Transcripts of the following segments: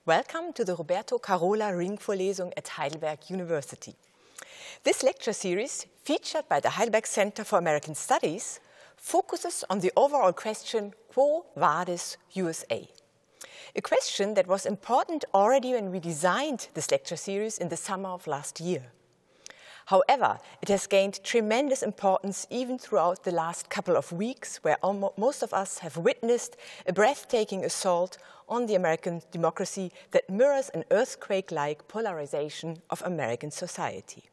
Welcome to the Ruperto Carola Ringvorlesung at Heidelberg University. This lecture series, featured by the Heidelberg Center for American Studies, focuses on the overall question, Quo Vadis USA? A question that was important already when we designed this lecture series in the summer of last year. However, it has gained tremendous importance even throughout the last couple of weeks, where most of us have witnessed a breathtaking assault on the American democracy that mirrors an earthquake-like polarization of American society.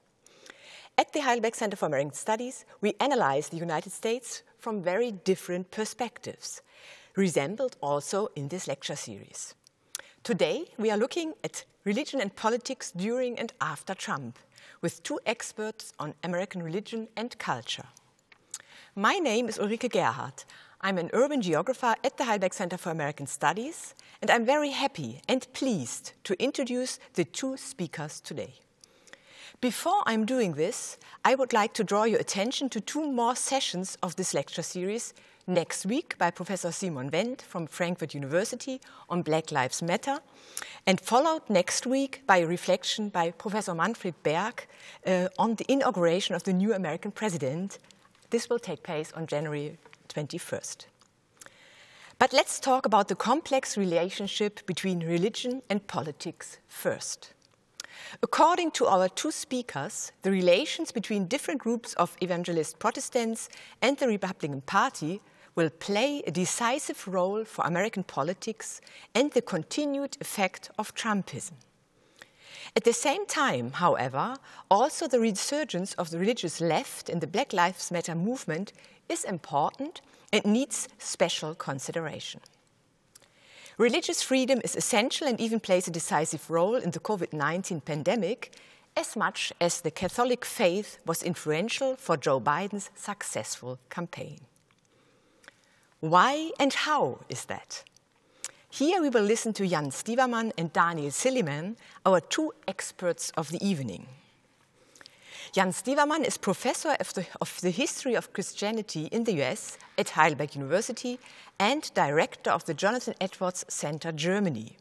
At the Heidelberg Center for American Studies, we analyze the United States from very different perspectives, resembled also in this lecture series. Today, we are looking at religion and politics during and after Trump, with two experts on American religion and culture. My name is Ulrike Gerhardt. I'm an urban geographer at the Heidelberg Center for American Studies, and I'm very happy and pleased to introduce the two speakers today. Before I'm doing this, I would like to draw your attention to two more sessions of this lecture series next week by Professor Simon Wendt from Frankfurt University on Black Lives Matter, and followed next week by a reflection by Professor Manfred Berg on the inauguration of the new American president. This will take place on January 21st. But let's talk about the complex relationship between religion and politics first. According to our two speakers, the relations between different groups of evangelist Protestants and the Republican Party will play a decisive role for American politics and the continued effect of Trumpism. At the same time, however, also the resurgence of the religious left in the Black Lives Matter movement is important and needs special consideration. Religious freedom is essential and even plays a decisive role in the COVID-19 pandemic, as much as the Catholic faith was influential for Joe Biden's successful campaign. Why and how is that? Here we will listen to Jan Stievermann and Daniel Silliman, our two experts of the evening. Jan Stievermann is professor of the history of Christianity in the US at Heidelberg University and director of the Jonathan Edwards Center, Germany.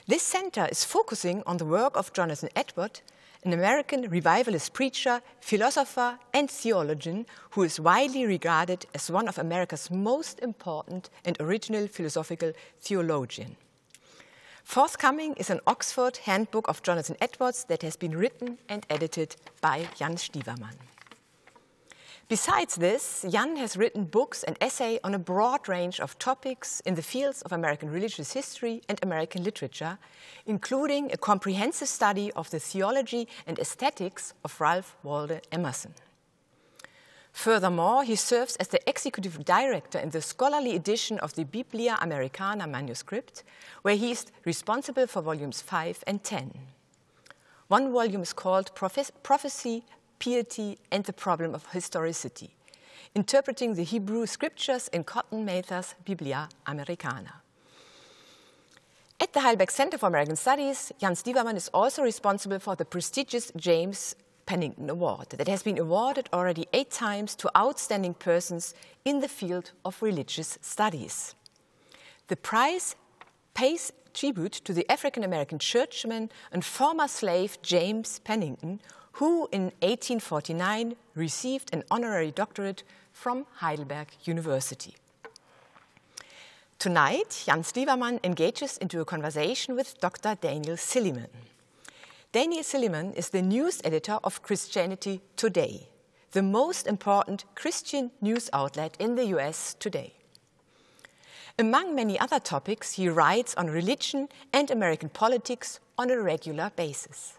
This center is focusing on the work of Jonathan Edwards, an American revivalist preacher, philosopher, and theologian who is widely regarded as one of America's most important and original philosophical theologians. Forthcoming is an Oxford Handbook of Jonathan Edwards that has been written and edited by Jan Stievermann. Besides this, Jan has written books and essays on a broad range of topics in the fields of American religious history and American literature, including a comprehensive study of the theology and aesthetics of Ralph Waldo Emerson. Furthermore, he serves as the executive director in the scholarly edition of the Biblia Americana manuscript, where he is responsible for volumes 5 and 10. One volume is called Prophecy, Piety, and the Problem of Historicity, interpreting the Hebrew scriptures in Cotton Mather's Biblia Americana. At the Heidelberg Center for American Studies, Jan Stievermann is also responsible for the prestigious James Pennington Award that has been awarded already 8 times to outstanding persons in the field of religious studies. The prize pays tribute to the African-American churchman and former slave James Pennington, who in 1849 received an honorary doctorate from Heidelberg University. Tonight, Jan Stievermann engages into a conversation with Dr. Daniel Silliman. Daniel Silliman is the news editor of Christianity Today, the most important Christian news outlet in the US today. Among many other topics, he writes on religion and American politics on a regular basis.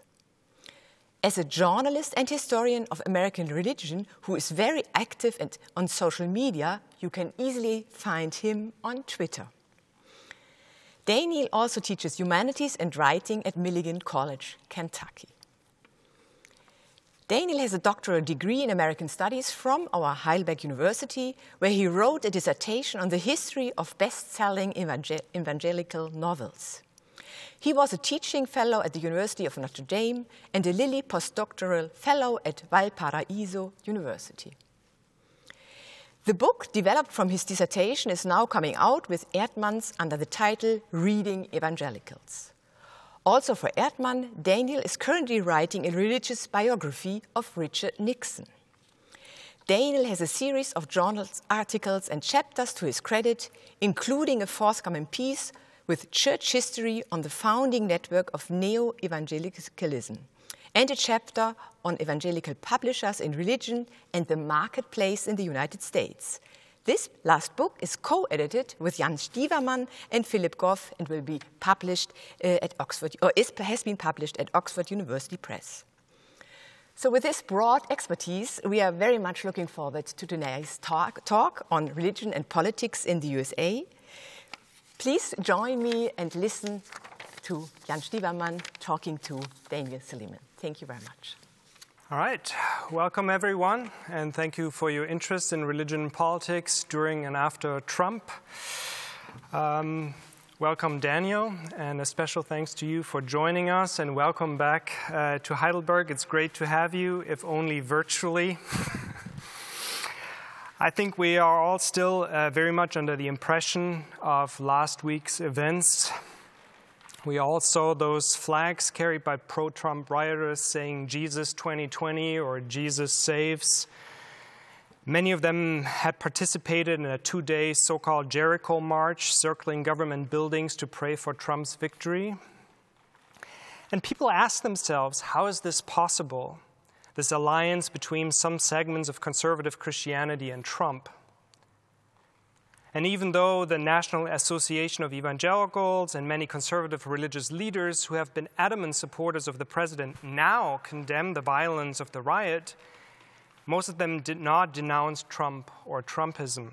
As a journalist and historian of American religion who is very active on social media, you can easily find him on Twitter. Daniel also teaches humanities and writing at Milligan College, Kentucky. Daniel has a doctoral degree in American Studies from our Heidelberg University, where he wrote a dissertation on the history of best-selling evangelical novels. He was a teaching fellow at the University of Notre Dame and a Lilly postdoctoral fellow at Valparaiso University. The book, developed from his dissertation, is now coming out with Erdmann's under the title Reading Evangelicals. Also for Erdmann, Daniel is currently writing a religious biography of Richard Nixon. Daniel has a series of journal articles and chapters to his credit, including a forthcoming piece with church history on the founding network of neo-evangelicalism, and a chapter on evangelical publishers in religion and the marketplace in the United States. This last book is co-edited with Jan Stievermann and Philip Goff and will be published at Oxford, or has been published at Oxford University Press. So with this broad expertise, we are very much looking forward to today's talk on religion and politics in the USA. Please join me and listen to Jan Stievermann talking to Daniel Silliman. Thank you very much. All right. Welcome, everyone, and thank you for your interest in religion and politics during and after Trump. Welcome, Daniel, and a special thanks to you for joining us, and welcome back to Heidelberg. It's great to have you, if only virtually. I think we are all still very much under the impression of last week's events. We all saw those flags carried by pro-Trump rioters saying Jesus 2020 or Jesus saves. Many of them had participated in a two-day so-called Jericho march, circling government buildings to pray for Trump's victory. And people ask themselves, how is this possible? This alliance between some segments of conservative Christianity and Trump. And even though the National Association of Evangelicals and many conservative religious leaders who have been adamant supporters of the president now condemn the violence of the riot, most of them did not denounce Trump or Trumpism.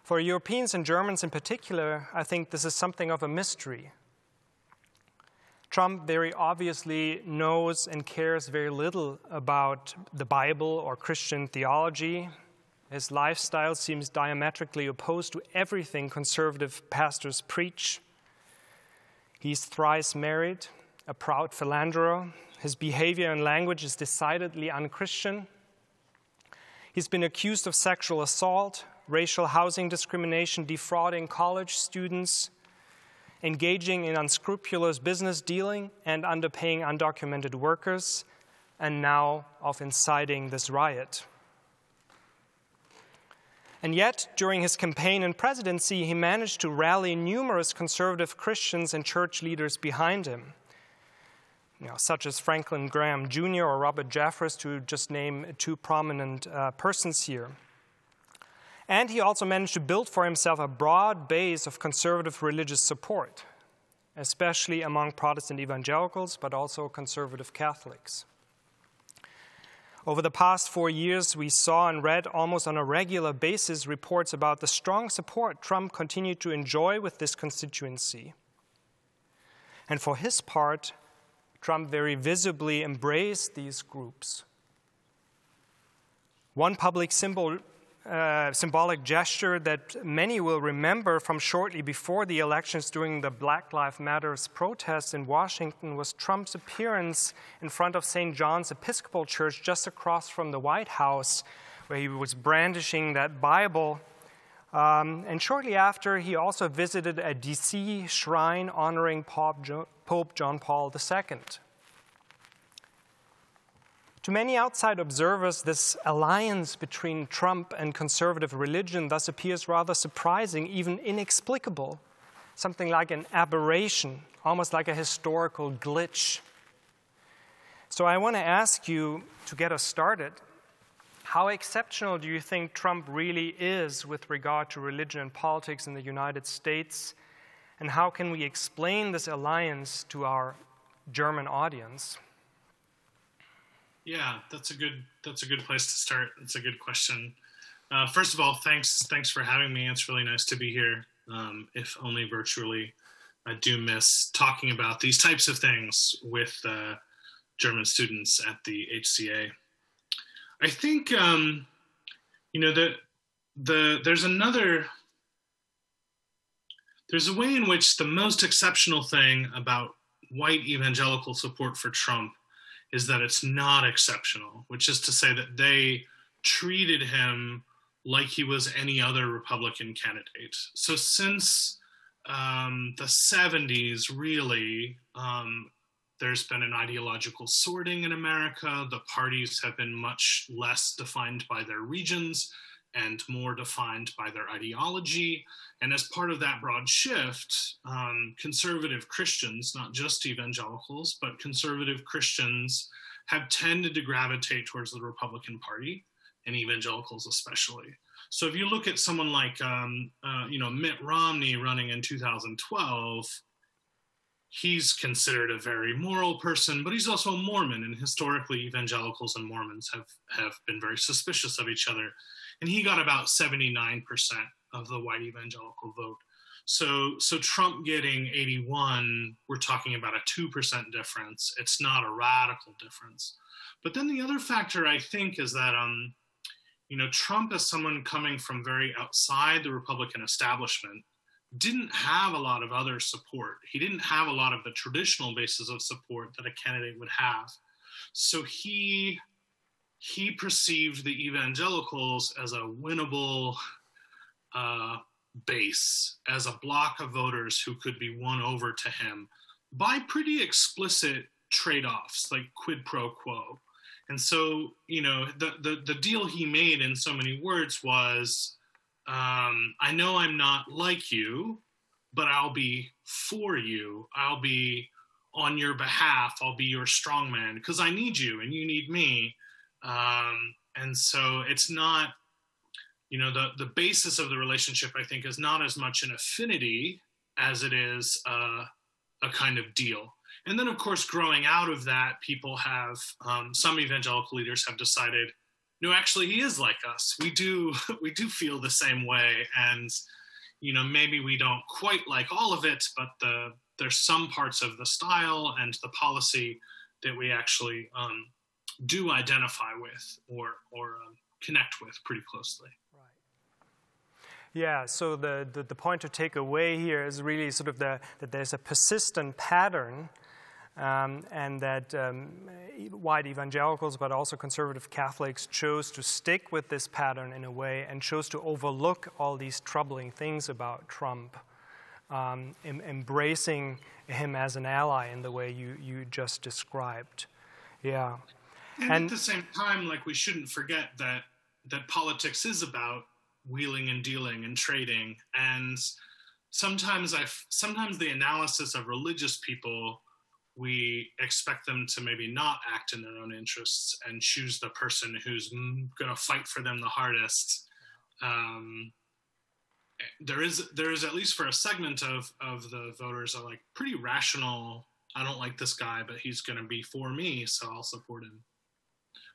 For Europeans and Germans in particular, I think this is something of a mystery. Trump very obviously knows and cares very little about the Bible or Christian theology. His lifestyle seems diametrically opposed to everything conservative pastors preach. He's thrice married, a proud philanderer. His behavior and language is decidedly unchristian. He's been accused of sexual assault, racial housing discrimination, defrauding college students, engaging in unscrupulous business dealing, and underpaying undocumented workers, and now of inciting this riot. And yet, during his campaign and presidency, he managed to rally numerous conservative Christians and church leaders behind him, such as Franklin Graham Jr. or Robert Jeffress, to just name two prominent persons here. And he also managed to build for himself a broad base of conservative religious support, especially among Protestant evangelicals, but also conservative Catholics. Over the past 4 years, we saw and read almost on a regular basis reports about the strong support Trump continued to enjoy with this constituency. And for his part, Trump very visibly embraced these groups. One public symbolic gesture that many will remember from shortly before the elections during the Black Lives Matter protests in Washington was Trump's appearance in front of St. John's Episcopal Church just across from the White House, where he was brandishing that Bible. And shortly after, he also visited a D.C. shrine honoring Pope John Paul II. To many outside observers, this alliance between Trump and conservative religion thus appears rather surprising, even inexplicable, something like an aberration, almost like a historical glitch. So I want to ask you, to get us started, how exceptional do you think Trump really is with regard to religion and politics in the United States? And how can we explain this alliance to our German audience? Yeah, that's a good place to start. That's a good question. First of all, thanks for having me. It's really nice to be here, if only virtually. I do miss talking about these types of things with German students at the HCA. I think there's a way in which the most exceptional thing about white evangelical support for Trump is that it's not exceptional, which is to say that they treated him like he was any other Republican candidate. So since the 70s, really, there's been an ideological sorting in America. The parties have been much less defined by their regions and more defined by their ideology. And as part of that broad shift, conservative Christians, not just evangelicals, but conservative Christians have tended to gravitate towards the Republican Party, and evangelicals especially. So if you look at someone like Mitt Romney running in 2012, he's considered a very moral person, but he's also a Mormon, and historically evangelicals and Mormons have been very suspicious of each other. And he got about 79% of the white evangelical vote. So Trump getting 81, we're talking about a 2% difference. It's not a radical difference. But then the other factor, I think, is that Trump, as someone coming from very outside the Republican establishment, didn't have a lot of other support. He didn't have a lot of the traditional bases of support that a candidate would have. So he perceived the evangelicals as a winnable base, as a block of voters who could be won over to him by pretty explicit trade-offs, like quid pro quo. And so, the deal he made in so many words was, I know I'm not like you, but I'll be for you. I'll be on your behalf. I'll be your strongman because I need you and you need me. And so it's not, the basis of the relationship, I think, is not as much an affinity as it is a kind of deal. And then, of course, growing out of that, people have, some evangelical leaders have decided, no, actually, he is like us. We do feel the same way. And, maybe we don't quite like all of it, but there's some parts of the style and the policy that we actually do identify with or connect with pretty closely. Yeah, so the point to take away here is really sort of that there's a persistent pattern, and that white evangelicals, but also conservative Catholics, chose to stick with this pattern in a way and chose to overlook all these troubling things about Trump, embracing him as an ally in the way you just described. Yeah. And at the same time, we shouldn't forget that politics is about wheeling and dealing and trading. And sometimes the analysis of religious people, we expect them to maybe not act in their own interests and choose the person who's going to fight for them the hardest. There is at least for a segment of the voters, a pretty rational, I don't like this guy, but he's going to be for me, so I'll support him.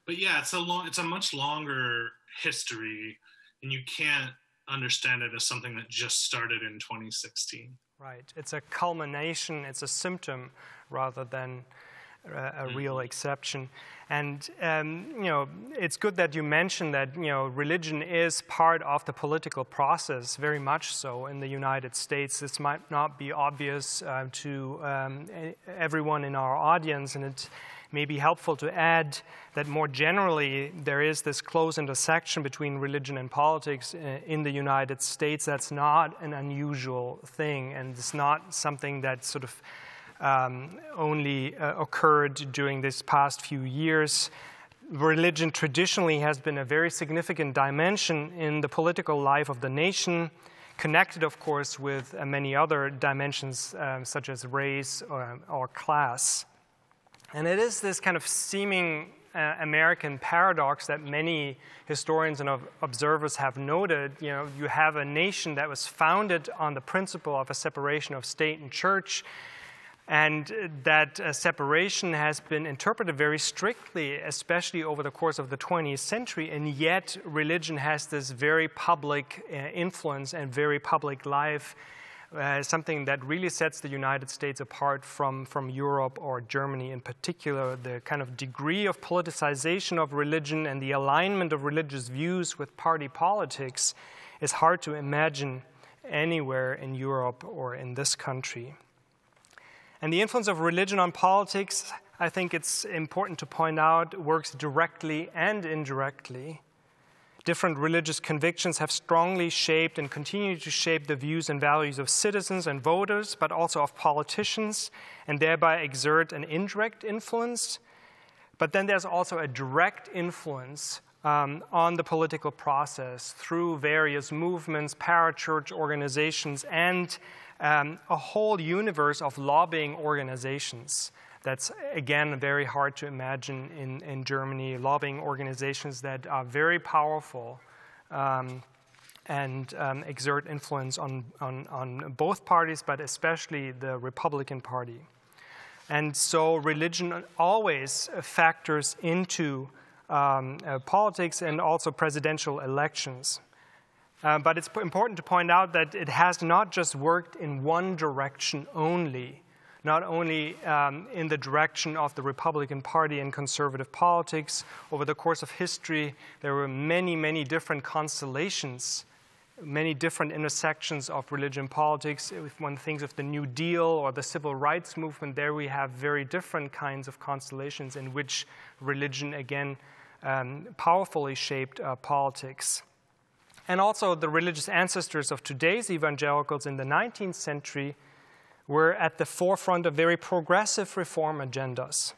But yeah, it's a much longer history, and you can't understand it as something that just started in 2016. Right. It's a culmination, it's a symptom rather than a real exception. And, it's good that you mentioned that, religion is part of the political process, very much so in the United States. This might not be obvious to everyone in our audience, and it may be helpful to add that more generally there is this close intersection between religion and politics in the United States. That's not an unusual thing, and it's not something that sort of only occurred during this past few years. Religion traditionally has been a very significant dimension in the political life of the nation, connected, of course, with many other dimensions such as race or class. And it is this kind of seeming American paradox that many historians and observers have noted. You have a nation that was founded on the principle of a separation of state and church, and that separation has been interpreted very strictly, especially over the course of the 20th century, and yet religion has this very public influence and very public life, something that really sets the United States apart from Europe or Germany in particular. The kind of degree of politicization of religion and the alignment of religious views with party politics is hard to imagine anywhere in Europe or in this country. And the influence of religion on politics, I think it's important to point out, works directly and indirectly. Different religious convictions have strongly shaped and continue to shape the views and values of citizens and voters, but also of politicians, and thereby exert an indirect influence. But then there's also a direct influence on the political process through various movements, parachurch organizations, and a whole universe of lobbying organizations. That's, again, very hard to imagine in Germany, lobbying organizations that are very powerful and exert influence on both parties, but especially the Republican Party. And so religion always factors into politics and also presidential elections. But it's important to point out that it has not just worked in one direction only, not only in the direction of the Republican Party and conservative politics. Over the course of history, there were many, many different constellations, many different intersections of religion and politics. If one thinks of the New Deal or the Civil Rights Movement, there we have very different kinds of constellations in which religion, again, powerfully shaped politics. And also the religious ancestors of today's evangelicals in the 19th century were at the forefront of very progressive reform agendas.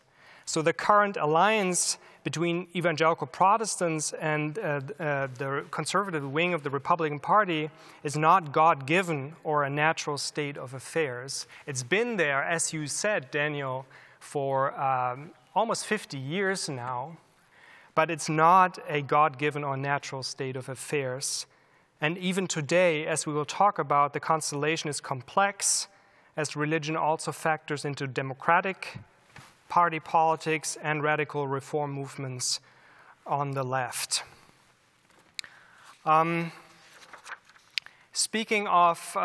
So the current alliance between evangelical Protestants and the conservative wing of the Republican Party is not God-given or a natural state of affairs. It's been there, as you said, Daniel, for almost 50 years now, but it's not a God-given or natural state of affairs. And even today, as we will talk about, the constellation is complex, as religion also factors into democratic party politics and radical reform movements on the left. Speaking of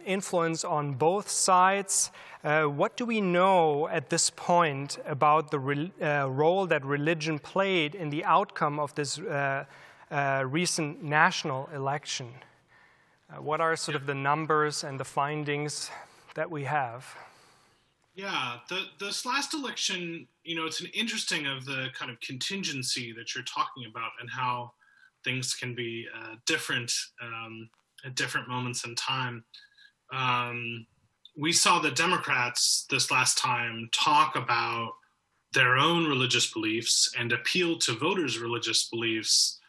influence on both sides, what do we know at this point about the role that religion played in the outcome of this recent national election? What are sort of the numbers and the findings that we have? Yeah, this last election, it's an interesting of the kind of contingency that you're talking about and how things can be different at different moments in time. We saw the Democrats this last time talk about their own religious beliefs and appeal to voters' religious beliefs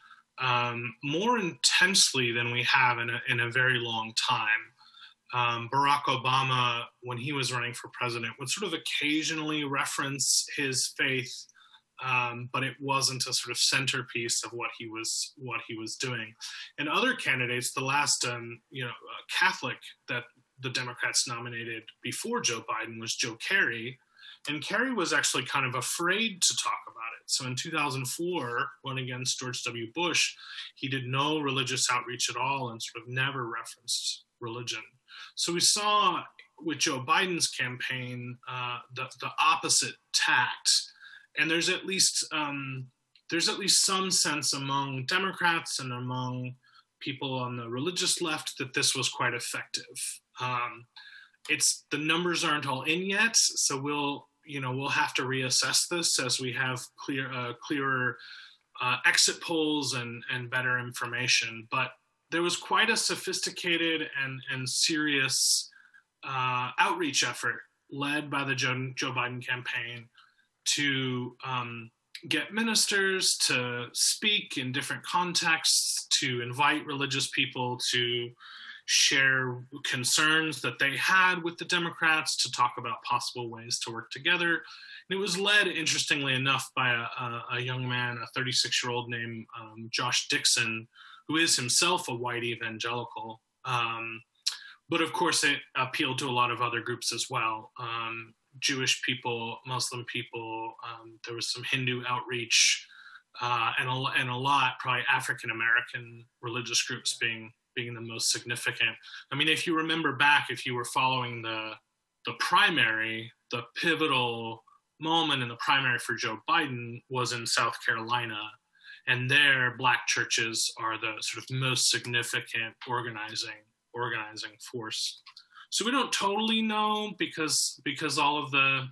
more intensely than we have in a very long time. Barack Obama, when he was running for president, would sort of occasionally reference his faith, but it wasn't a sort of centerpiece of what he was doing. And other candidates, the last Catholic that the Democrats nominated before Joe Biden was Joe Kerry, and Kerry was actually kind of afraid to talk about it. So in 2004, running against George W. Bush, he did no religious outreach at all and sort of never referenced religion. So we saw with Joe Biden's campaign the opposite tact, and there's at least some sense among Democrats and among people on the religious left that this was quite effective. The numbers aren't all in yet, so we'll have to reassess this as we have clearer exit polls and better information. But there was quite a sophisticated and serious outreach effort led by the Joe Biden campaign to get ministers to speak in different contexts, to invite religious people to share concerns that they had with the Democrats, to talk about possible ways to work together. And it was led, interestingly enough, by a young man, a 36-year-old named Josh Dixon, who is himself a white evangelical. But of course, it appealed to a lot of other groups as well. Jewish people, Muslim people, there was some Hindu outreach, and a lot, probably African-American religious groups being the most significant. I mean, if you remember back, if you were following the primary, the pivotal moment in the primary for Joe Biden was in South Carolina. And there, Black churches are the sort of most significant organizing force. So we don't totally know because all of the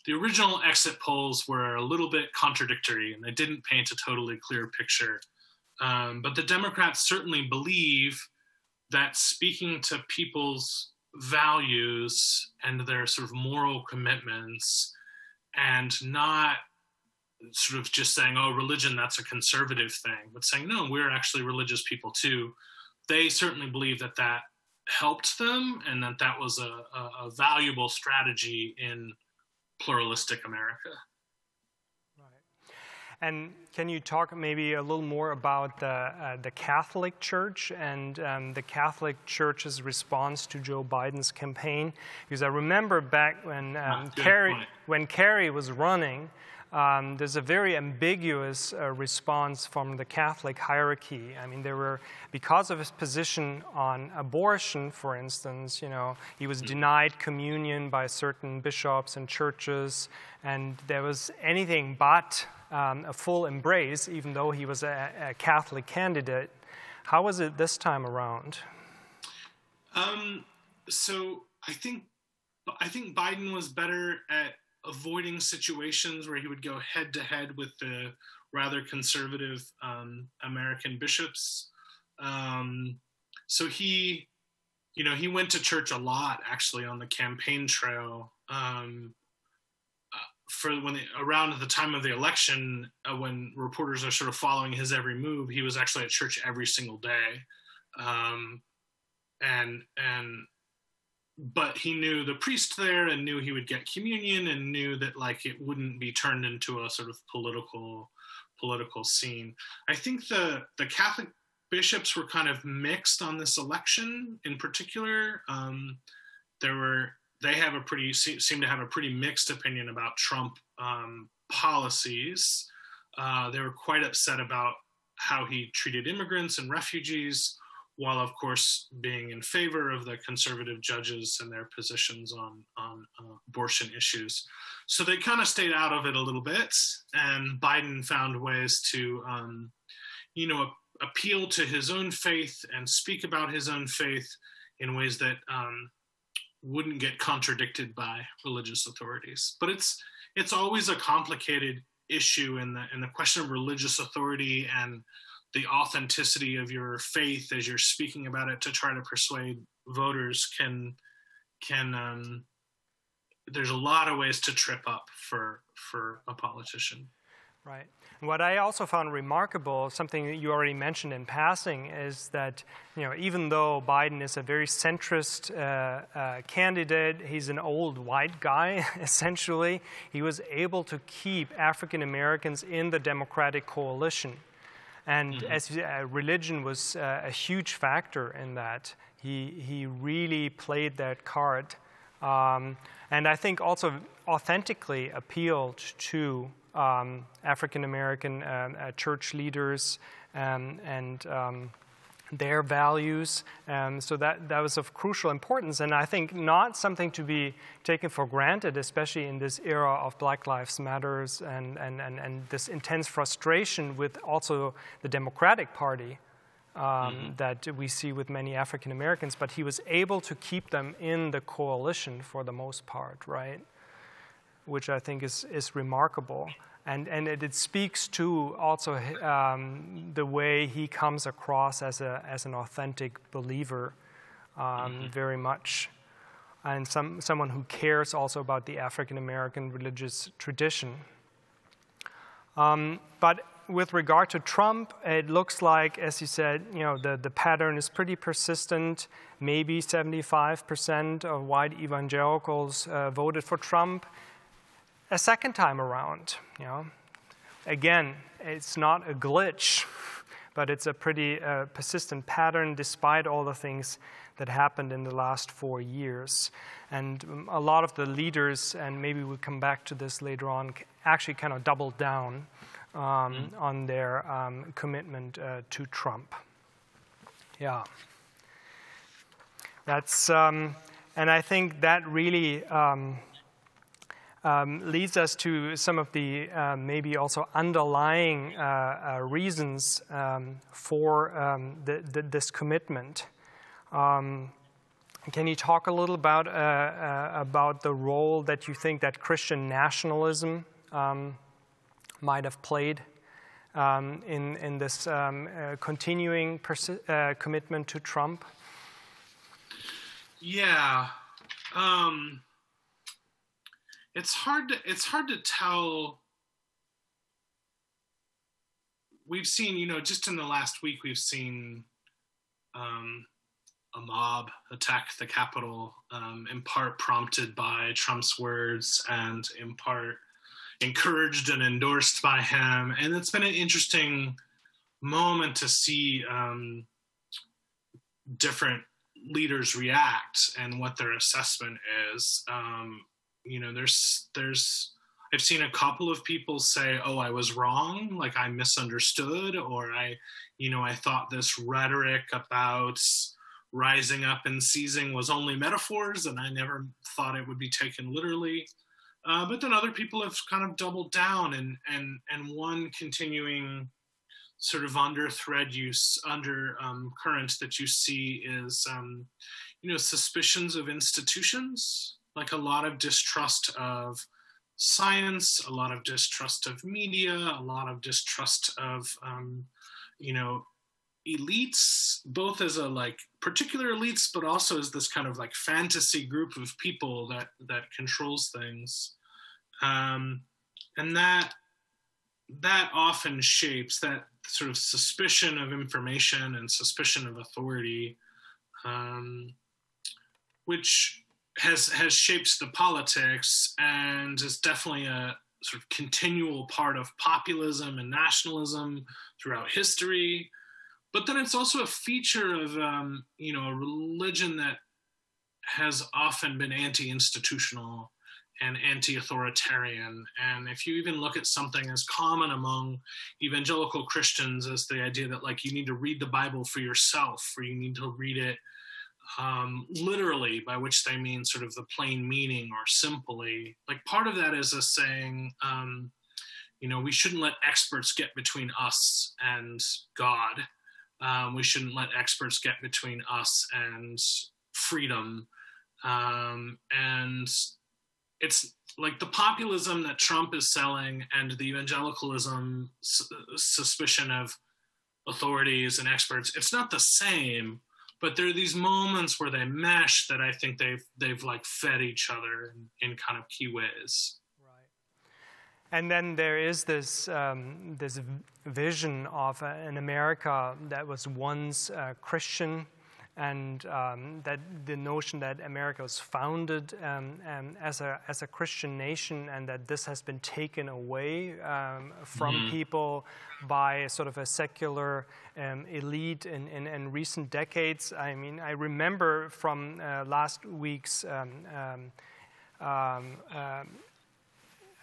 original exit polls were a little bit contradictory, and they didn't paint a totally clear picture But the Democrats certainly believe that speaking to people's values and their sort of moral commitments, and not sort of just saying, oh, religion, that's a conservative thing, but saying, no, we're actually religious people too. They certainly believe that that helped them, and that that was a valuable strategy in pluralistic America. Right. And can you talk maybe a little more about the Catholic Church and the Catholic Church's response to Joe Biden's campaign? Because I remember back when Kerry was running, there's a very ambiguous response from the Catholic hierarchy. I mean, there were, because of his position on abortion, for instance, you know, he was denied communion by certain bishops and churches, and there was anything but a full embrace, even though he was a Catholic candidate. How was it this time around? So I think Biden was better at avoiding situations where he would go head-to-head with the rather conservative American bishops. So he went to church a lot, actually, on the campaign trail. Around the time of the election, when reporters are sort of following his every move, he was actually at church every single day. But he knew the priest there, and knew he would get communion, and knew that like it wouldn't be turned into a sort of political scene. I think the Catholic bishops were kind of mixed on this election in particular. They seem to have a pretty mixed opinion about Trump policies. They were quite upset about how he treated immigrants and refugees, while of course being in favor of the conservative judges and their positions on abortion issues. So they kind of stayed out of it a little bit, and Biden found ways to, appeal to his own faith and speak about his own faith in ways that wouldn't get contradicted by religious authorities. But it's always a complicated issue in the question of religious authority and the authenticity of your faith as you're speaking about it to try to persuade voters can there's a lot of ways to trip up for a politician. Right. What I also found remarkable, something that you already mentioned in passing, is that, you know, even though Biden is a very centrist candidate, he's an old white guy, essentially, he was able to keep African Americans in the Democratic coalition. And as religion was a huge factor in that, he really played that card. And I think also authentically appealed to African-American church leaders and their values. So that was of crucial importance, and I think not something to be taken for granted, especially in this era of Black Lives Matters and this intense frustration with also the Democratic Party that we see with many African Americans. But he was able to keep them in the coalition for the most part, right? Which I think is remarkable. And it speaks to also the way he comes across as an authentic believer, very much, and someone who cares also about the African American religious tradition. But with regard to Trump, it looks like, as you said, you know, the pattern is pretty persistent. Maybe 75% of white evangelicals voted for Trump. A second time around, you know, again, it's not a glitch, but it's a pretty persistent pattern despite all the things that happened in the last 4 years. And a lot of the leaders, and maybe we'll come back to this later on, actually kind of doubled down on their commitment to Trump. Yeah. That's, and I think that really leads us to some of the maybe also underlying reasons for this commitment. Can you talk a little about the role that you think that Christian nationalism might have played in this continuing commitment to Trump? Yeah, it's hard to tell. We've seen, just in the last week, we've seen a mob attack the Capitol, in part prompted by Trump's words and in part encouraged and endorsed by him. And it's been an interesting moment to see different leaders react and what their assessment is. I've seen a couple of people say, "Oh, I was wrong, like I misunderstood," or I thought this rhetoric about rising up and seizing was only metaphors, and I never thought it would be taken literally. But then other people have kind of doubled down, and one continuing sort of current that you see is, suspicions of institutions, like a lot of distrust of science, a lot of distrust of media, a lot of distrust of, elites, both as particular elites, but also as this kind of fantasy group of people that controls things. And that often shapes that sort of suspicion of information and suspicion of authority, which has shaped the politics and is definitely a sort of continual part of populism and nationalism throughout history. But then it's also a feature of, a religion that has often been anti-institutional and anti-authoritarian. And if you even look at something as common among evangelical Christians as the idea that you need to read the Bible for yourself, or you need to read it literally, by which they mean sort of the plain meaning or simply. Part of that is a saying, we shouldn't let experts get between us and God. We shouldn't let experts get between us and freedom. And it's like the populism that Trump is selling and the evangelicalism suspicion of authorities and experts, it's not the same, but there are these moments where they mesh that I think they've fed each other in kind of key ways. And then there is this vision of an America that was once Christian, and that the notion that America was founded as a Christian nation, and that this has been taken away from people by sort of a secular elite in recent decades. I mean, I remember from last week's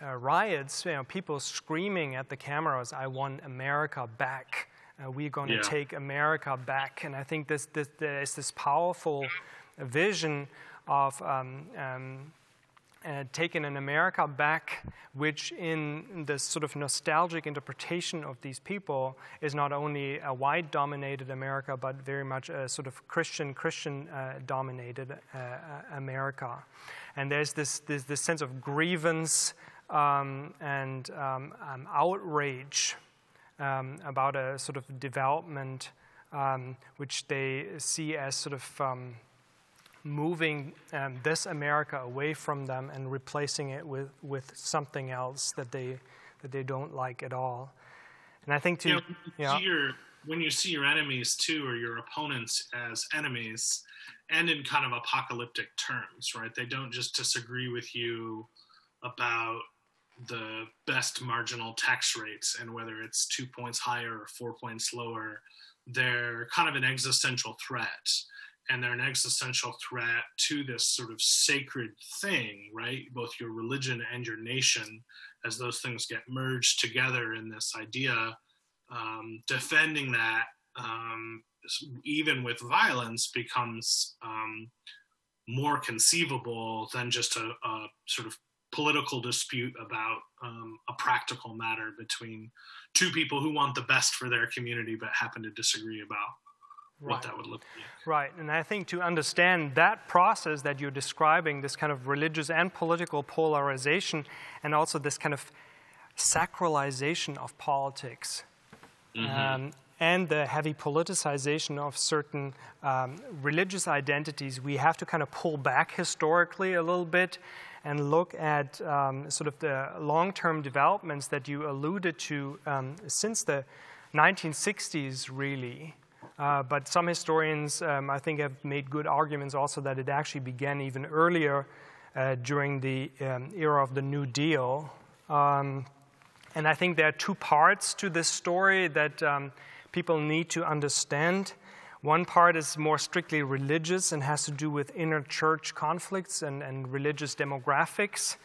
riots, people screaming at the cameras, "I want America back. We're going to take America back." And I think there is this powerful vision of taking an America back, which in this sort of nostalgic interpretation of these people is not only a white-dominated America, but very much a sort of Christian-dominated America. And there's this sense of grievance and outrage about a sort of development which they see as sort of moving this America away from them and replacing it with something else that they don't like at all. And I think when you see your enemies too, or your opponents as enemies, and in kind of apocalyptic terms, right? They don't just disagree with you about the best marginal tax rates and whether it's 2 points higher or 4 points lower. They're kind of an existential threat, and they're an existential threat to this sort of sacred thing, right? Both your religion and your nation, as those things get merged together in this idea, defending that, even with violence, becomes more conceivable than just a sort of political dispute about a practical matter between two people who want the best for their community but happen to disagree about what that would look like. Right, and I think to understand that process that you're describing, this kind of religious and political polarization, and also this kind of sacralization of politics, and the heavy politicization of certain religious identities, we have to kind of pull back historically a little bit and look at sort of the long-term developments that you alluded to since the 1960s, really. But some historians, I think, have made good arguments also that it actually began even earlier during the era of the New Deal. And I think there are two parts to this story that people need to understand. One part is more strictly religious and has to do with inner church conflicts and religious demographics.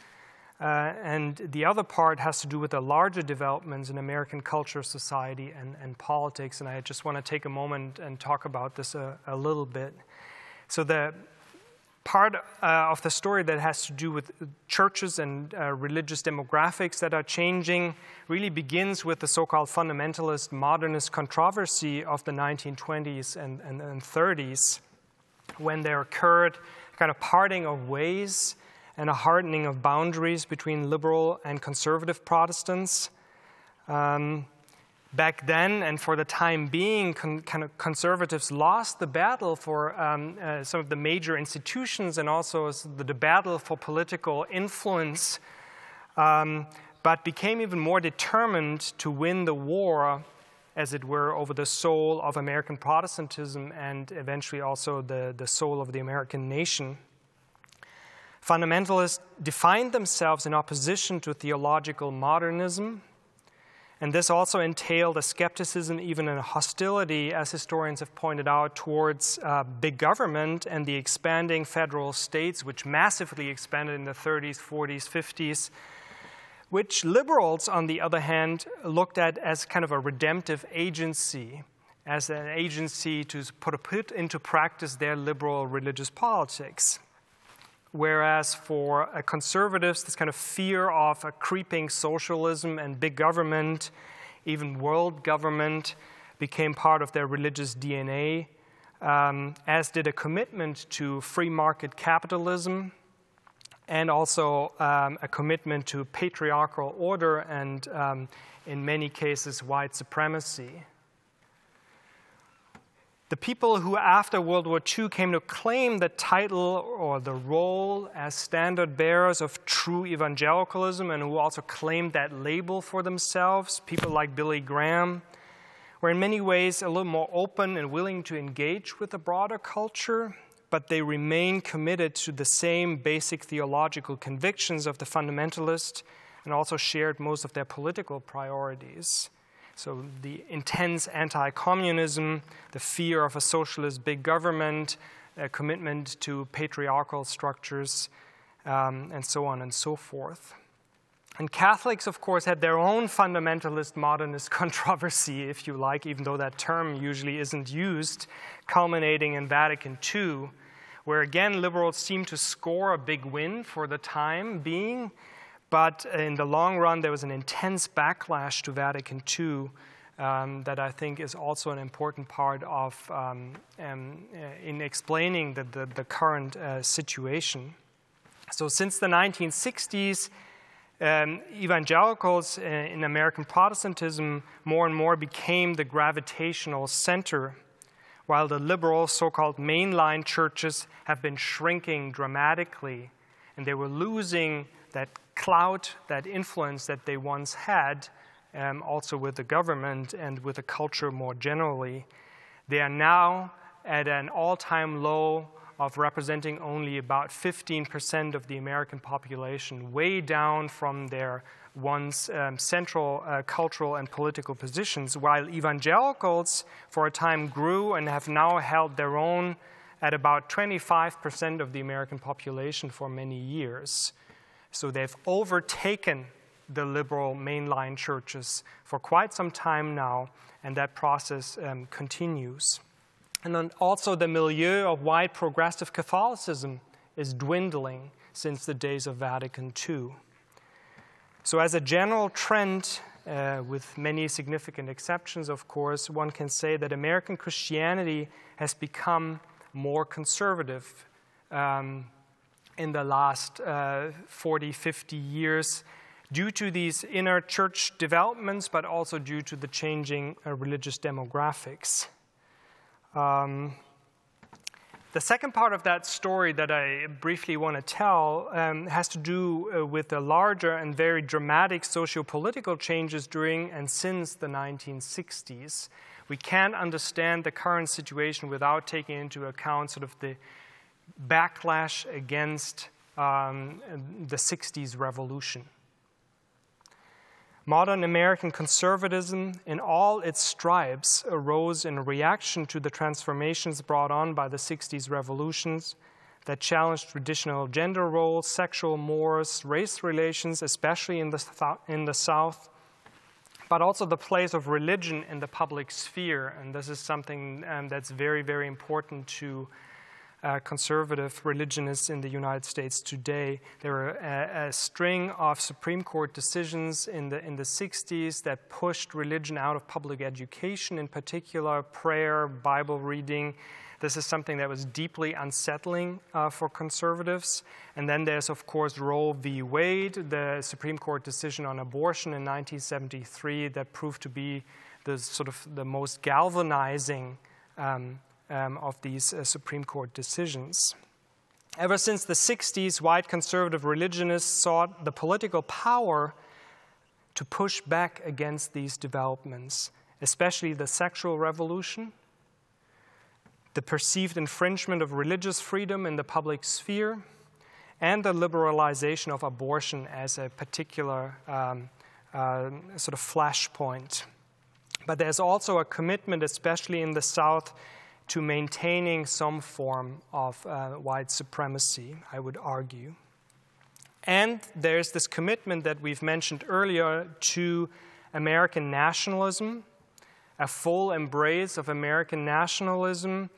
And the other part has to do with the larger developments in American culture, society, and politics. And I just want to take a moment and talk about this a little bit. So the part of the story that has to do with churches and religious demographics that are changing really begins with the so-called fundamentalist modernist controversy of the 1920s and 30s, when there occurred a kind of parting of ways and a hardening of boundaries between liberal and conservative Protestants. Back then, and for the time being, conservatives lost the battle for some of the major institutions and also the battle for political influence, but became even more determined to win the war, as it were, over the soul of American Protestantism and eventually also the soul of the American nation. Fundamentalists defined themselves in opposition to theological modernism, and this also entailed a skepticism, even a hostility, as historians have pointed out, towards big government and the expanding federal states, which massively expanded in the 30s, 40s, 50s, which liberals, on the other hand, looked at as kind of a redemptive agency, as an agency to put into practice their liberal religious politics. Whereas for conservatives, this kind of fear of a creeping socialism and big government, even world government, became part of their religious DNA, as did a commitment to free market capitalism and also a commitment to patriarchal order and, in many cases, white supremacy. The people who after World War II came to claim the title or the role as standard bearers of true evangelicalism and who also claimed that label for themselves, people like Billy Graham, were in many ways a little more open and willing to engage with the broader culture, but they remain committed to the same basic theological convictions of the fundamentalist and also shared most of their political priorities. So the intense anti-communism, the fear of a socialist big government, a commitment to patriarchal structures, and so on and so forth. And Catholics, of course, had their own fundamentalist modernist controversy, if you like, even though that term usually isn't used, culminating in Vatican II, where again liberals seemed to score a big win for the time being. But in the long run, there was an intense backlash to Vatican II that I think is also an important part of in explaining the current situation. So since the 1960s, evangelicals in American Protestantism more and more became the gravitational center, while the liberal so-called mainline churches have been shrinking dramatically, and they were losing that clout, that influence that they once had, also with the government and with the culture more generally. They are now at an all-time low of representing only about 15% of the American population, way down from their once central cultural and political positions, while evangelicals for a time grew and have now held their own at about 25% of the American population for many years. So they've overtaken the liberal mainline churches for quite some time now, and that process continues. And then also the milieu of white progressive Catholicism is dwindling since the days of Vatican II. So as a general trend, with many significant exceptions, of course, one can say that American Christianity has become more conservative in the last 40, 50 years, due to these inner church developments, but also due to the changing religious demographics. The second part of that story that I briefly want to tell has to do with the larger and very dramatic socio-political changes during and since the 1960s. We can't understand the current situation without taking into account sort of the backlash against the 60s revolution. Modern American conservatism in all its stripes arose in reaction to the transformations brought on by the 60s revolutions that challenged traditional gender roles, sexual mores, race relations, especially in the South, but also the place of religion in the public sphere. And this is something that's very, very important to conservative religionists in the United States today. There were a string of Supreme Court decisions in the 60s that pushed religion out of public education, in particular prayer, Bible reading. This is something that was deeply unsettling for conservatives. And then there's, of course, Roe v. Wade, the Supreme Court decision on abortion in 1973 that proved to be the sort of the most galvanizing of these Supreme Court decisions. Ever since the 60s, white conservative religionists sought the political power to push back against these developments, especially the sexual revolution, the perceived infringement of religious freedom in the public sphere, and the liberalization of abortion as a particular sort of flashpoint. But there's also a commitment, especially in the South, to maintaining some form of white supremacy, I would argue. And there's this commitment that we've mentioned earlier to American nationalism, a full embrace of American nationalism,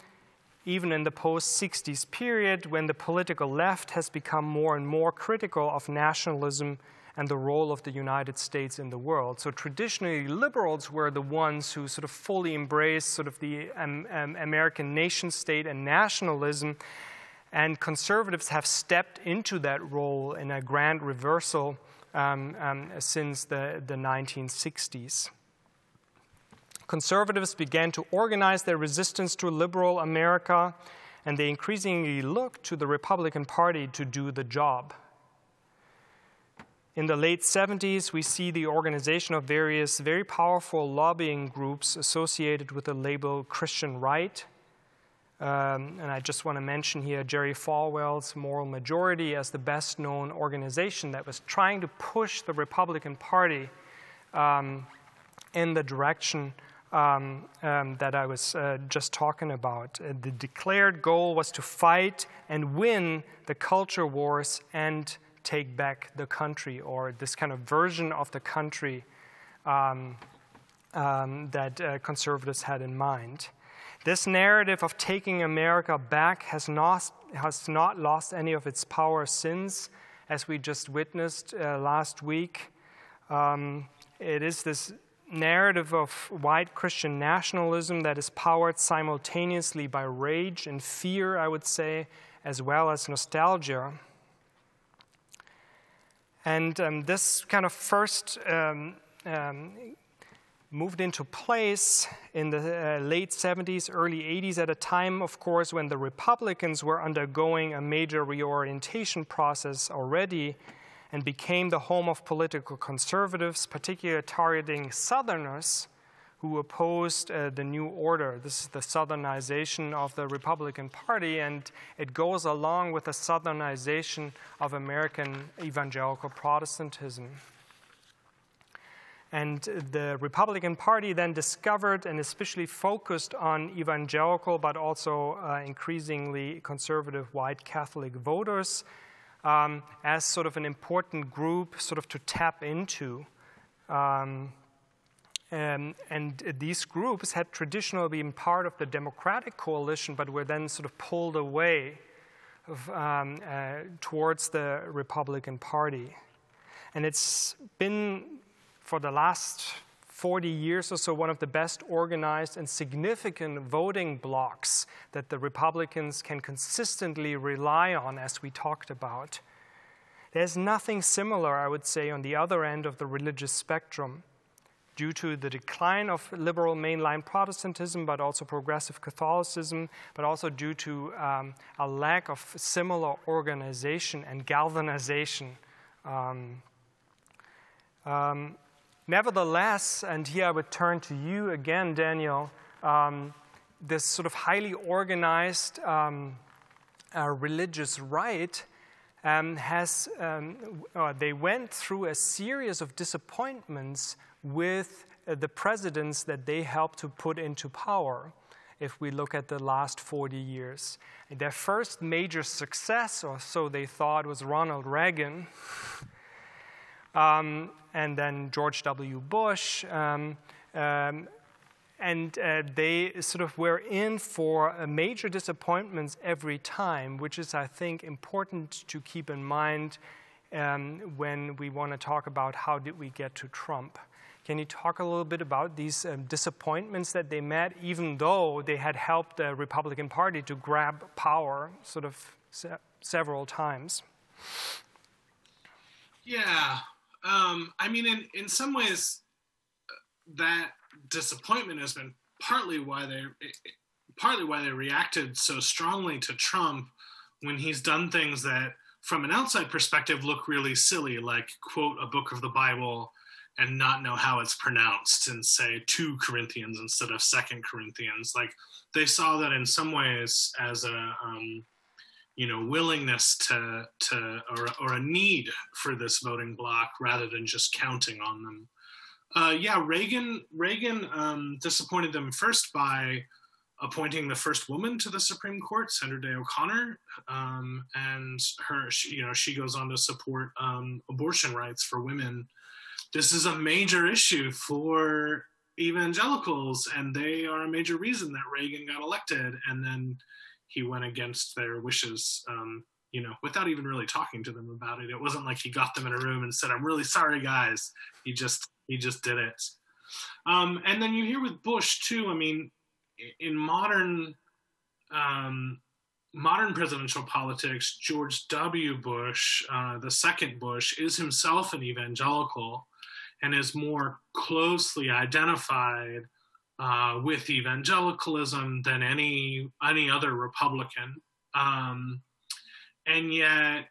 even in the post-60s period when the political left has become more and more critical of nationalism and the role of the United States in the world. So traditionally, liberals were the ones who sort of fully embraced sort of the American nation state and nationalism, and conservatives have stepped into that role in a grand reversal since the 1960s. Conservatives began to organize their resistance to liberal America, and they increasingly looked to the Republican Party to do the job. In the late 70s, we see the organization of various very powerful lobbying groups associated with the label Christian right. And I just want to mention here Jerry Falwell's Moral Majority as the best-known organization that was trying to push the Republican Party in the direction that I was just talking about. The declared goal was to fight and win the culture wars and take back the country, or this kind of version of the country that conservatives had in mind. This narrative of taking America back has not lost any of its power since, as we just witnessed last week. It is this narrative of white Christian nationalism that is powered simultaneously by rage and fear, I would say, as well as nostalgia. And this kind of first moved into place in the late 70s, early 80s, at a time, of course, when the Republicans were undergoing a major reorientation process already and became the home of political conservatives, particularly targeting Southerners who opposed the New Order. This is the Southernization of the Republican Party, and it goes along with the Southernization of American evangelical Protestantism. And the Republican Party then discovered and especially focused on evangelical but also increasingly conservative white Catholic voters as sort of an important group sort of to tap into. And these groups had traditionally been part of the Democratic coalition, but were then sort of pulled away towards the Republican Party. And it's been, for the last 40 years or so, one of the best organized and significant voting blocs that the Republicans can consistently rely on, as we talked about. There's nothing similar, I would say, on the other end of the religious spectrum. Due to the decline of liberal mainline Protestantism, but also progressive Catholicism, but also due to a lack of similar organization and galvanization. Nevertheless, and here I would turn to you again, Daniel, this sort of highly organized religious right they went through a series of disappointments with the presidents that they helped to put into power, if we look at the last 40 years. Their first major success, or so they thought, was Ronald Reagan, and then George W. Bush, and they sort of were in for major disappointments every time, which is, I think, important to keep in mind when we want to talk about how did we get to Trump. Can you talk a little bit about these disappointments that they met, even though they had helped the Republican Party to grab power sort of several times? Yeah. I mean, in some ways, that disappointment has been partly why they reacted so strongly to Trump when he's done things that, from an outside perspective, look really silly, like quote a book of the Bible and not know how it's pronounced and say 2 Corinthians instead of 2 Corinthians. Like, they saw that in some ways as a willingness to or a need for this voting bloc rather than just counting on them. Reagan disappointed them first by appointing the first woman to the Supreme Court, Sandra Day O'Connor, and she goes on to support abortion rights for women. This is a major issue for evangelicals, and they are a major reason that Reagan got elected. And then he went against their wishes, without even really talking to them about it. It wasn't like he got them in a room and said, "I'm really sorry, guys." He just did it. And then you hear with Bush too. I mean, in modern presidential politics, George W. Bush, the second Bush, is himself an evangelical and is more closely identified with evangelicalism than any other Republican. And yet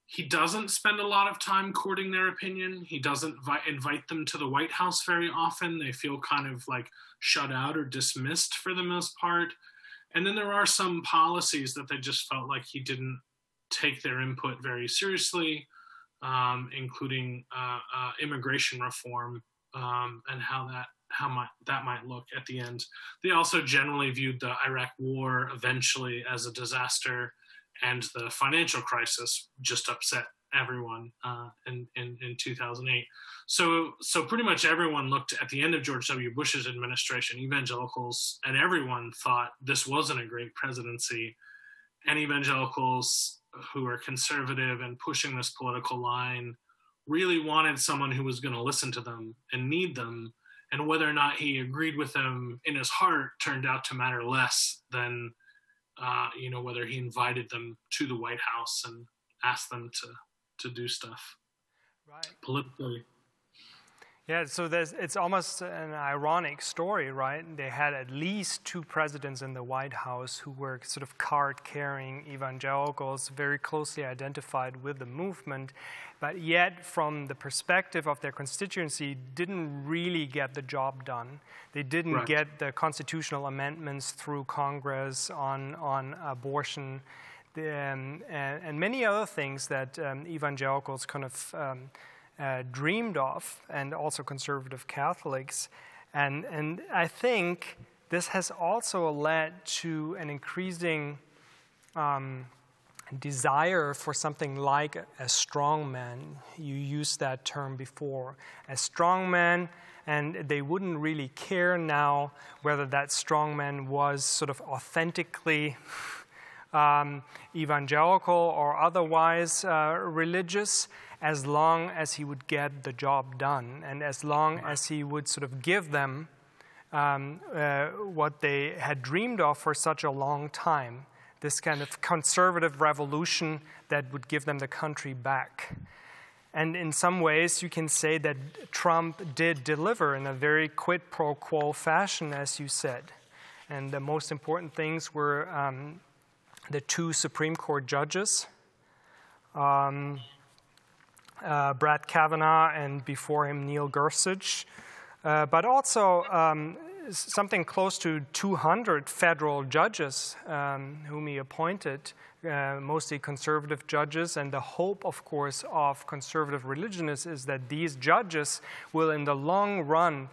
he doesn't spend a lot of time courting their opinion. He doesn't invite them to the White House very often. They feel kind of like shut out or dismissed for the most part. And then there are some policies that they just felt like he didn't take their input very seriously, including immigration reform and how that might look at the end. They also generally viewed the Iraq War eventually as a disaster, and the financial crisis just upset everyone in 2008. So pretty much everyone looked at the end of George W. Bush's administration, evangelicals and everyone thought this wasn't a great presidency, and evangelicals who are conservative and pushing this political line really wanted someone who was going to listen to them and need them. And whether or not he agreed with them in his heart turned out to matter less than, whether he invited them to the White House and asked them to do stuff politically. Yeah, so it's almost an ironic story, right? They had at least 2 presidents in the White House who were sort of card-carrying evangelicals, very closely identified with the movement, but yet from the perspective of their constituency, didn't really get the job done. They didn't get the constitutional amendments through Congress on abortion and many other things that evangelicals kind of dreamed of, and also conservative Catholics. And I think this has also led to an increasing desire for something like a strongman. You used that term before. A strongman, and they wouldn't really care now whether that strongman was sort of authentically evangelical or otherwise religious, as long as he would get the job done, and as long as he would sort of give them what they had dreamed of for such a long time, this kind of conservative revolution that would give them the country back. And in some ways, you can say that Trump did deliver in a very quid pro quo fashion, as you said. And the most important things were the 2 Supreme Court judges, Brett Kavanaugh and before him Neil Gorsuch, but also something close to 200 federal judges whom he appointed, mostly conservative judges. And the hope, of course, of conservative religionists is that these judges will, in the long run,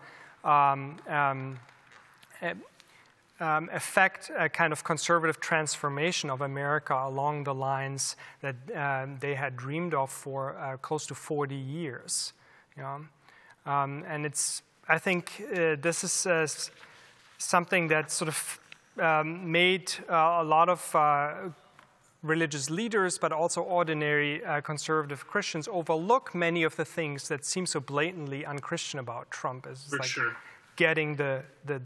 affect a kind of conservative transformation of America along the lines that they had dreamed of for close to 40 years. You know? And I think this is something that sort of made a lot of religious leaders, but also ordinary conservative Christians, overlook many of the things that seem so blatantly unchristian about Trump. As For sure. Getting the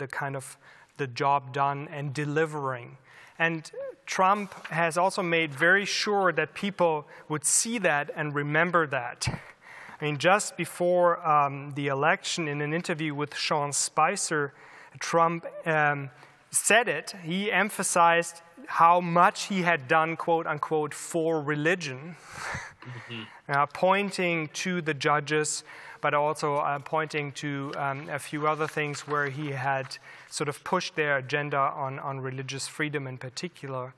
kind of the job done and delivering. And Trump has also made very sure that people would see that and remember that. I mean, just before the election, in an interview with Sean Spicer, Trump said it. He emphasized how much he had done, quote unquote, for religion, pointing to the judges, but also pointing to a few other things where he had sort of pushed their agenda on religious freedom in particular.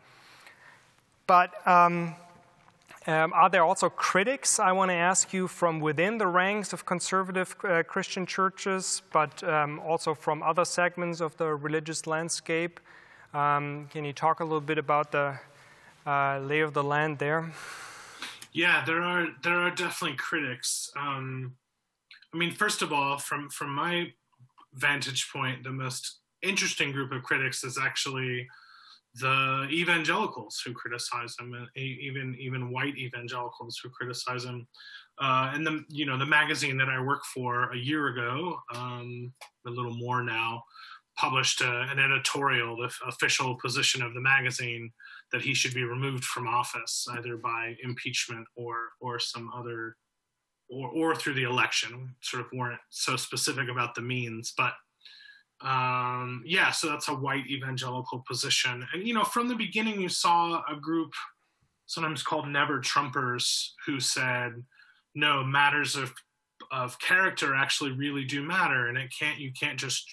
But are there also critics, I want to ask you, from within the ranks of conservative Christian churches, but also from other segments of the religious landscape? Can you talk a little bit about the lay of the land there? Yeah, there are definitely critics. I mean, first of all, from my vantage point, the most interesting group of critics is actually the evangelicals who criticize him, even white evangelicals who criticize him. And the magazine that I work for a year ago, a little more now, published an editorial, the official position of the magazine, that he should be removed from office either by impeachment or some other, or through the election. Sort of weren't so specific about the means, but so that's a white evangelical position. And, from the beginning, you saw a group sometimes called Never Trumpers who said, no, matters of character actually really do matter. And you can't just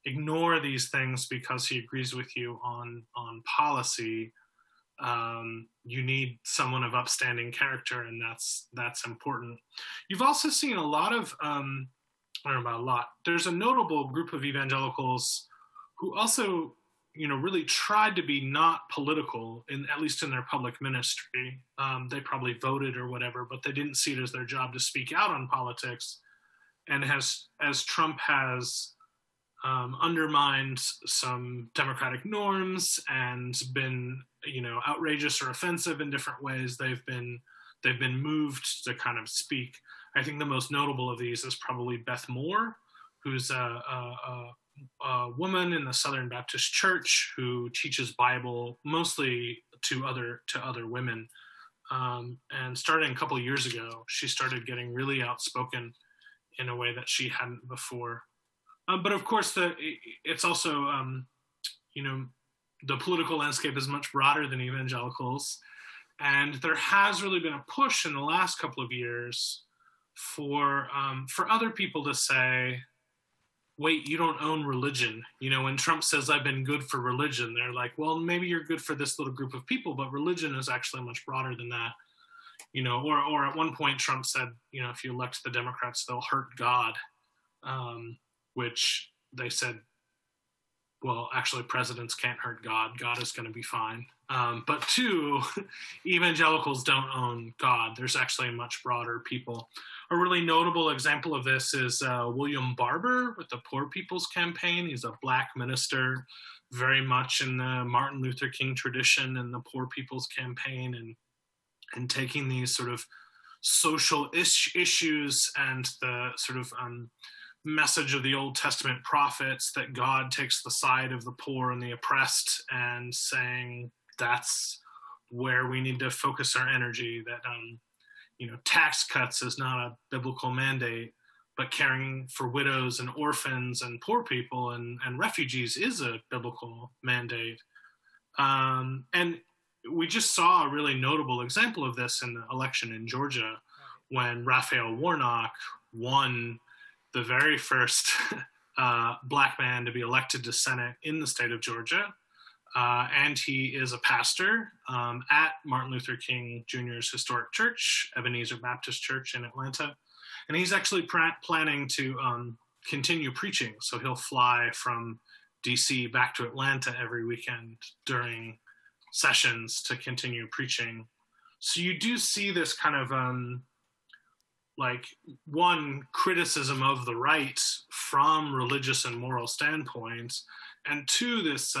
ignore these things because he agrees with you on policy. You need someone of upstanding character, and that's important. You've also seen a lot of, I don't know about a lot, there's a notable group of evangelicals who also, really tried to be not political, at least in their public ministry. They probably voted or whatever, but they didn't see it as their job to speak out on politics. And as Trump has undermined some democratic norms and been, outrageous or offensive in different ways, they've been moved to kind of speak. I think the most notable of these is probably Beth Moore, who's a woman in the Southern Baptist Church who teaches Bible mostly to other women. And starting a couple of years ago, she started getting really outspoken in a way that she hadn't before. But of course, it's also, the political landscape is much broader than evangelicals. And there has really been a push in the last couple of years for other people to say, wait, you don't own religion. When Trump says, I've been good for religion, they're like, well, maybe you're good for this little group of people, but religion is actually much broader than that. Or at one point Trump said, if you elect the Democrats, they'll hurt God, which they said, well, actually presidents can't hurt God. God is going to be fine. But two, evangelicals don't own God. There's actually a much broader people. A really notable example of this is William Barber with the Poor People's Campaign. He's a Black minister, very much in the Martin Luther King tradition and the Poor People's Campaign, and taking these sort of social issues and the sort of message of the Old Testament prophets that God takes the side of the poor and the oppressed, and saying, that's where we need to focus our energy, that tax cuts is not a biblical mandate, but caring for widows and orphans and poor people and refugees is a biblical mandate. And we just saw a really notable example of this in the election in Georgia, when Raphael Warnock won the very first Black man to be elected to Senate in the state of Georgia. And he is a pastor at Martin Luther King Jr.'s historic church, Ebenezer Baptist Church in Atlanta. And he's actually planning to continue preaching. So he'll fly from DC back to Atlanta every weekend during sessions to continue preaching. So you do see this kind of one, criticism of the right from religious and moral standpoints, and two, this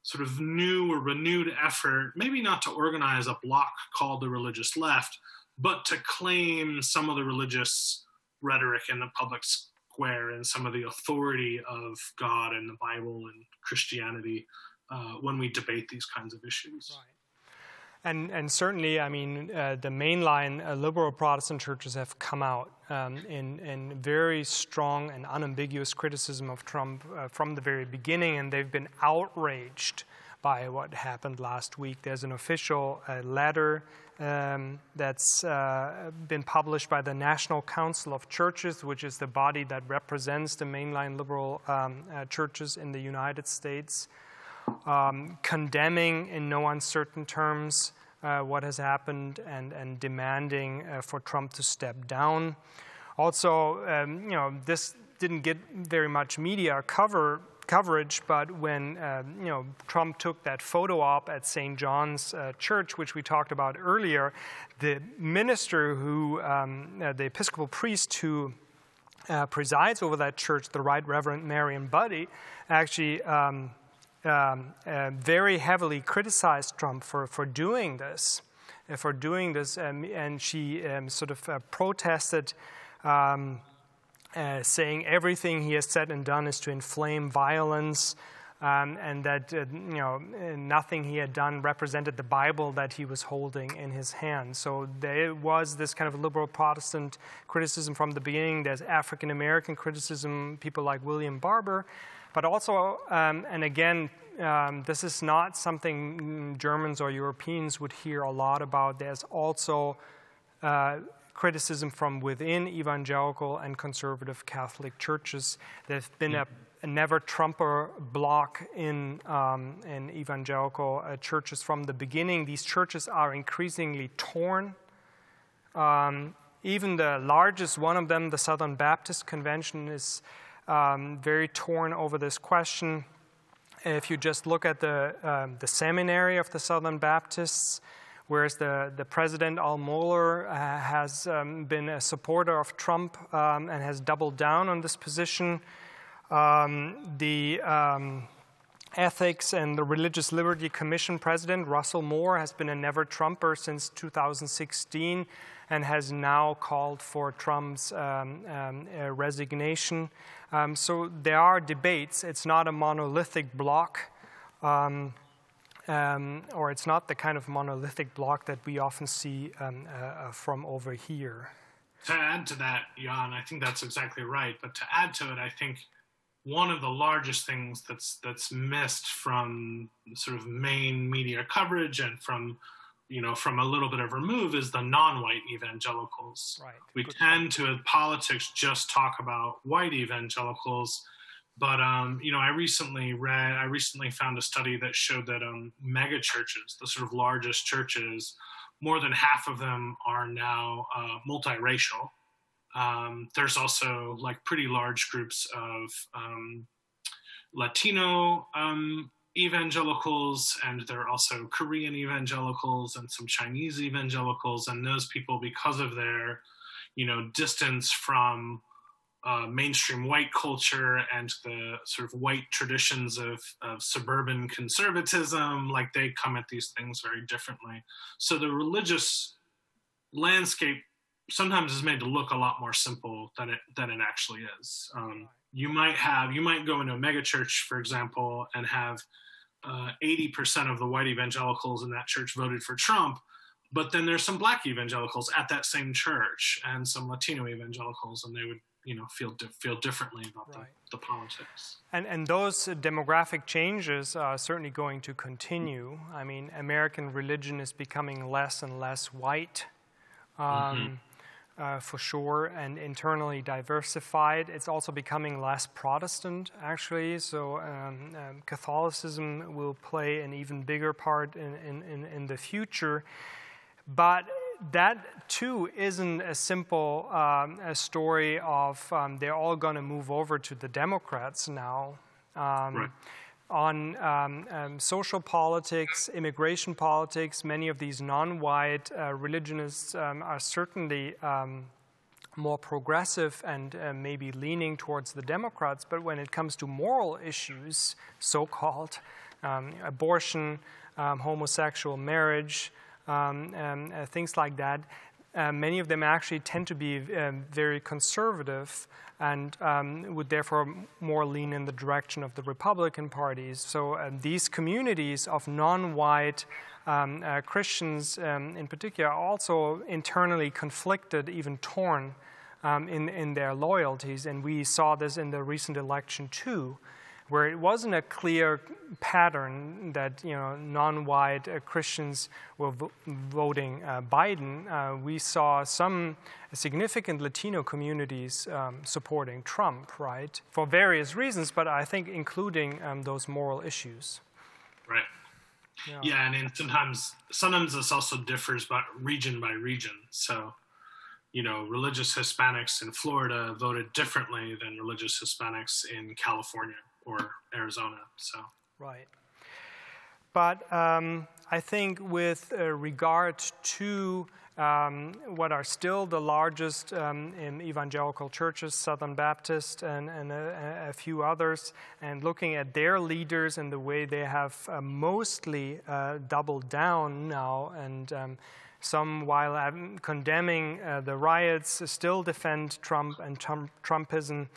sort of new or renewed effort, maybe not to organize a bloc called the religious left, but to claim some of the religious rhetoric in the public square and some of the authority of God and the Bible and Christianity when we debate these kinds of issues. Right. And certainly, I mean, the mainline liberal Protestant churches have come out in very strong and unambiguous criticism of Trump from the very beginning, and they've been outraged by what happened last week. There's an official letter that's been published by the National Council of Churches, which is the body that represents the mainline liberal churches in the United States, condemning in no uncertain terms what has happened and demanding for Trump to step down. Also, this didn't get very much media coverage, but when Trump took that photo op at St. John's Church, which we talked about earlier, the minister who, the Episcopal priest who presides over that church, the Right Reverend Marion Budde, actually very heavily criticized Trump for doing this, and she sort of protested, saying everything he has said and done is to inflame violence, and that nothing he had done represented the Bible that he was holding in his hand. So there was this kind of liberal Protestant criticism from the beginning. There's African American criticism, people like William Barber. But also, and again, this is not something Germans or Europeans would hear a lot about. There's also criticism from within evangelical and conservative Catholic churches. There's been a never-Trumper bloc in evangelical churches from the beginning. These churches are increasingly torn. Even the largest one of them, the Southern Baptist Convention, is very torn over this question. If you just look at the seminary of the Southern Baptists, whereas the president, Al Mohler, has been a supporter of Trump and has doubled down on this position. The Ethics and the Religious Liberty Commission president, Russell Moore, has been a never-Trumper since 2016 and has now called for Trump's resignation. So there are debates. It's not a monolithic bloc, or it's not the kind of monolithic bloc that we often see from over here. To add to that, Jan, I think that's exactly right. But to add to it, I think one of the largest things that's missed from sort of main media coverage and from a little bit of remove is the non-white evangelicals. Right. We tend to, in politics, just talk about white evangelicals. But, I recently found a study that showed that mega churches, the sort of largest churches, more than half of them are now multiracial. There's also pretty large groups of Latino evangelicals, and there are also Korean evangelicals and some Chinese evangelicals, and those people, because of their, distance from mainstream white culture and the sort of white traditions of suburban conservatism, they come at these things very differently. So the religious landscape sometimes is made to look a lot more simple than it actually is. You might go into a megachurch, for example, and have 80% of the white evangelicals in that church voted for Trump, but then there's some black evangelicals at that same church and some Latino evangelicals, and they would, feel differently about the politics. And those demographic changes are certainly going to continue. I mean, American religion is becoming less and less white, for sure, and internally diversified. It's also becoming less Protestant, actually. So Catholicism will play an even bigger part in the future. But that, too, isn't a simple a story of they're all going to move over to the Democrats now. Right. On social politics, immigration politics, many of these non-white religionists are certainly more progressive and maybe leaning towards the Democrats. But when it comes to moral issues, so-called abortion, homosexual marriage, things like that, many of them actually tend to be very conservative and would therefore more lean in the direction of the Republican parties. So these communities of non-white Christians in particular are also internally conflicted, even torn in their loyalties. And we saw this in the recent election too, where it wasn't a clear pattern that non-white Christians were voting Biden. We saw some significant Latino communities supporting Trump, right, for various reasons, but I think including those moral issues. Right. Yeah, and sometimes this also differs by region. So, religious Hispanics in Florida voted differently than religious Hispanics in California or Arizona. So right. But I think with regard to what are still the largest in evangelical churches, Southern Baptist and a few others, and looking at their leaders and the way they have mostly doubled down now, and some, while condemning the riots, still defend Trump and Trumpism.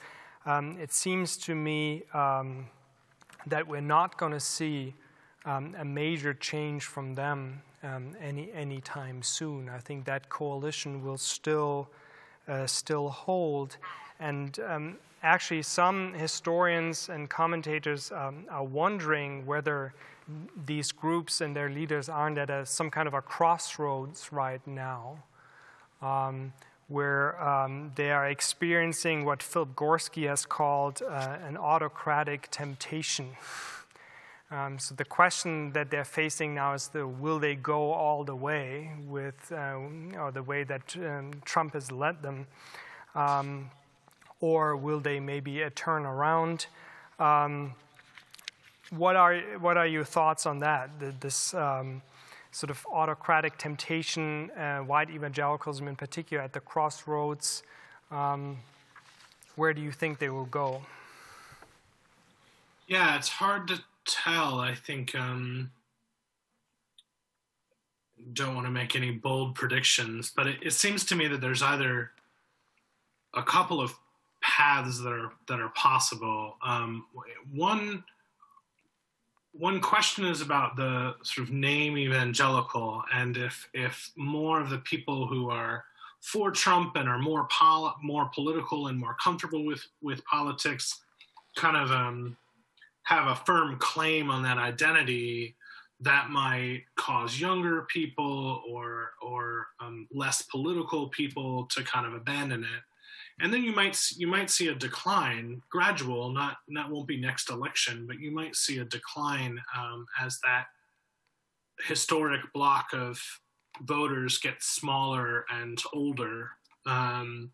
It seems to me that we're not going to see a major change from them anytime soon. I think that coalition will still hold. And actually, some historians and commentators are wondering whether these groups and their leaders aren't at some kind of a crossroads right now, where they are experiencing what Philip Gorski has called an autocratic temptation. So the question that they're facing now is, will they go all the way with the way that Trump has led them, or will they maybe turn around? What are your thoughts on that? This sort of autocratic temptation, white evangelicalism in particular, at the crossroads. Where do you think they will go? Yeah, it's hard to tell. I think don't want to make any bold predictions, but it seems to me that there's either a couple of paths that are possible. One question is about the sort of name evangelical, and if more of the people who are for Trump and are more political and more comfortable with politics kind of have a firm claim on that identity, that might cause younger people or less political people to kind of abandon it. And then you might see a decline, gradual, not won't be next election, but you might see a decline as that historic block of voters get smaller and older. And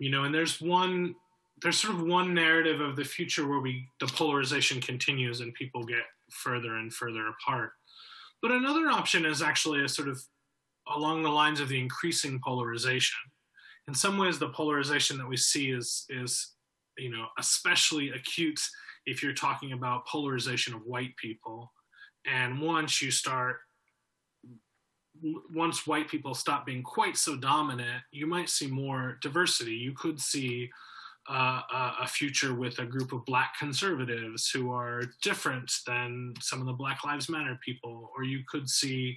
there's sort of one narrative of the future where the polarization continues and people get further and further apart. But another option is actually a sort of along the lines of the increasing polarization. In some ways, the polarization that we see is especially acute if you're talking about polarization of white people. And once white people stop being quite so dominant, you might see more diversity. You could see a future with a group of Black conservatives who are different than some of the Black Lives Matter people, or you could see,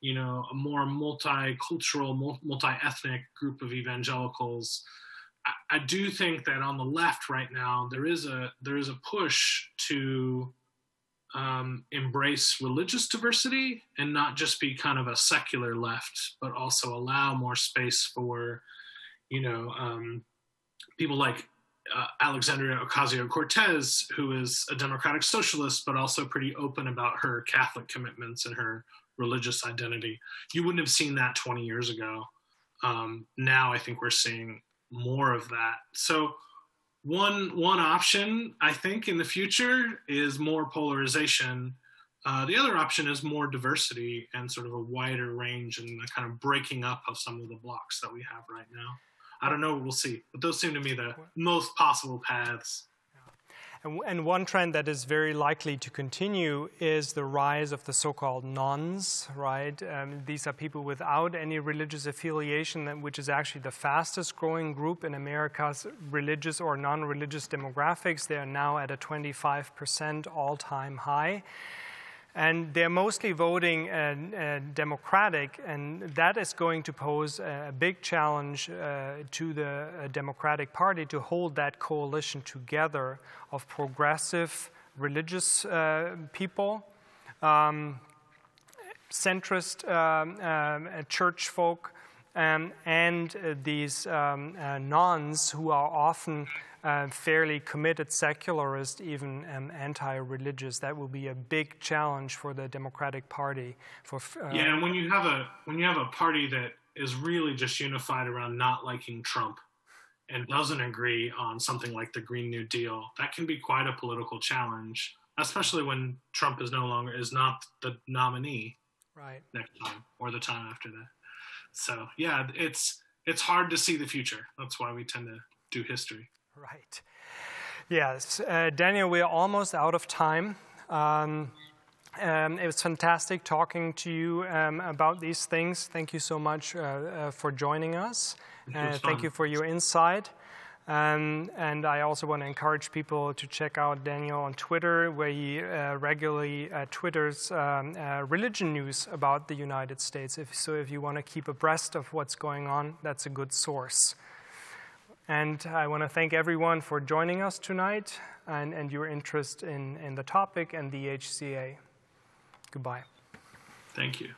you know, a more multicultural, multi-ethnic group of evangelicals. I do think that on the left right now there is a push to embrace religious diversity and not just be kind of a secular left, but also allow more space for, you know, people like Alexandria Ocasio-Cortez, who is a democratic socialist, but also pretty open about her Catholic commitments and her religious identity. You wouldn't have seen that 20 years ago. Now I think we're seeing more of that. So one option, I think, in the future is more polarization. The other option is more diversity and sort of a wider range and a kind of breaking up of some of the blocks that we have right now. I don't know, we'll see. But those seem to me the most possible paths. And one trend that is very likely to continue is the rise of the so-called nones, right? These are people without any religious affiliation, which is actually the fastest growing group in America's religious or non-religious demographics. They are now at a 25% all-time high. And they're mostly voting Democratic, and that is going to pose a big challenge to the Democratic Party to hold that coalition together of progressive religious people, centrist church folk, and these nones who are often fairly committed secularist, even anti-religious. That will be a big challenge for the Democratic Party. Yeah, and when you have a party that is really just unified around not liking Trump and doesn't agree on something like the Green New Deal, that can be quite a political challenge, especially when Trump is not the nominee next time or the time after that. So yeah, it's hard to see the future. That's why we tend to do history. Right. Yes, Daniel, we are almost out of time. It was fantastic talking to you about these things. Thank you so much for joining us. Thank you for your insight. And I also want to encourage people to check out Daniel on Twitter, where he regularly twitters religion news about the United States. If you want to keep abreast of what's going on, that's a good source. And I want to thank everyone for joining us tonight and your interest in the topic and the HCA. Goodbye. Thank you.